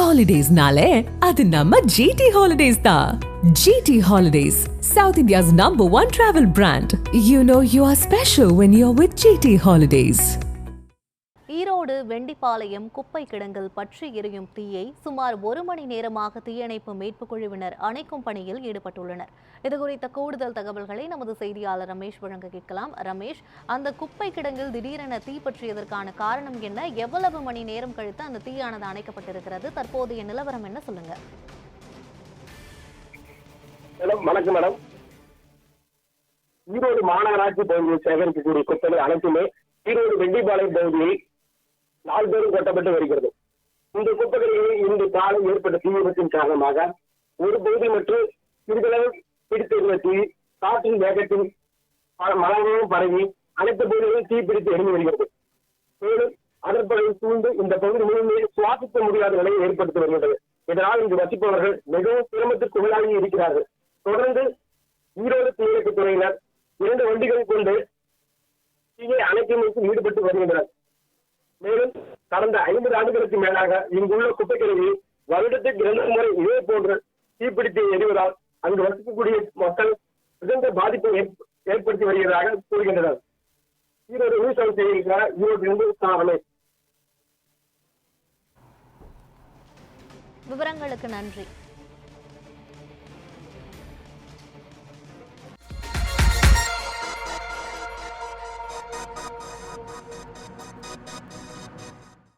ஹாலிடேஸ்னாலே அது நம்ம ஜிடி ஹாலிடேஸ் தான். GT Holidays, South India's #1 travel brand. You know you are special when you're with GT Holidays. Erode Vendipalayam குப்பை கிடங்கில் பற்றி எரியும் தீயை சுமார் 1 மணி நேரமாக தீயணைப்பு மீட்புக் குழுவினர் அணைக்கும் பணியில் ஈடுபட்டுள்ளனர். இதுகுறித்த கூடுதல் தகவல்களை நமது செய்தியாளர் ரமேஷ் வழங்க கேட்கலாம். ரமேஷ், அந்த குப்பை கிடங்கில் திடீரென தீ பற்றியதற்கான காரணம் என்ன? எவ்வளவு மணி நேரம் கழித்து அந்த தீயானது அணைக்கப்பட்டிருக்கிறது? தற்போதைய நிலவரம் என்ன? சொல்லுங்க. வணக்கம் மேடம். ஈரோடு மாநகராட்சி பகுதியில் சேகரிக்கக்கூடிய குப்பைகள் அனைத்துமே ஈரோடு வெண்டிப்பாளையம் பகுதியில் நாள்தோறும் கொட்டப்பட்டு வருகிறது. இந்த குப்பைகளில் இன்று காலை ஏற்பட்ட தீ விபத்தின் காரணமாக ஒரு பகுதி மற்றும் சிறிதளவு பிடித்திருந்த தீ காற்றின் வேகத்தில் மழையும் பரவி அனைத்து பகுதிகளிலும் தீ பிடித்து எரிந்து வருகிறது. மேலும் அதற்பகுதி சூழ்ந்து இந்த பகுதி முழுமையில் சுவாசிக்க முடியாத நிலையை ஏற்படுத்தி வருகின்றது. இதனால் இங்கு வசிப்பவர்கள் மிகவும் சிரமத்திற்கு உள்ளாகி இருக்கிறார்கள். தொடர்ந்து ஈரோடு தீயணைப்பு துறையினர் 2 வண்டிகள் கொண்டு தீயை அணைக்கும் ஈடுபட்டு வருகின்றனர். மேலும் கடந்த 50 ஆண்டுகளுக்கு மேலாக இங்குள்ள குப்பை கிடங்கில் வருடத்துக்கு 2 முறை இதே போன்று தீப்பிடித்து எரிவதால் அங்கு வசிக்கக்கூடிய மக்கள் மிகுந்த பாதிப்பை ஏற்படுத்தி வருகிறதாக கூறுகின்றனர். ஈரோடு நியூஸ் ஹவுஸ் செய்திருக்கிறார். ஈரோட்டிலிருந்து ரமேஷ். விவரங்களுக்கு நன்றி.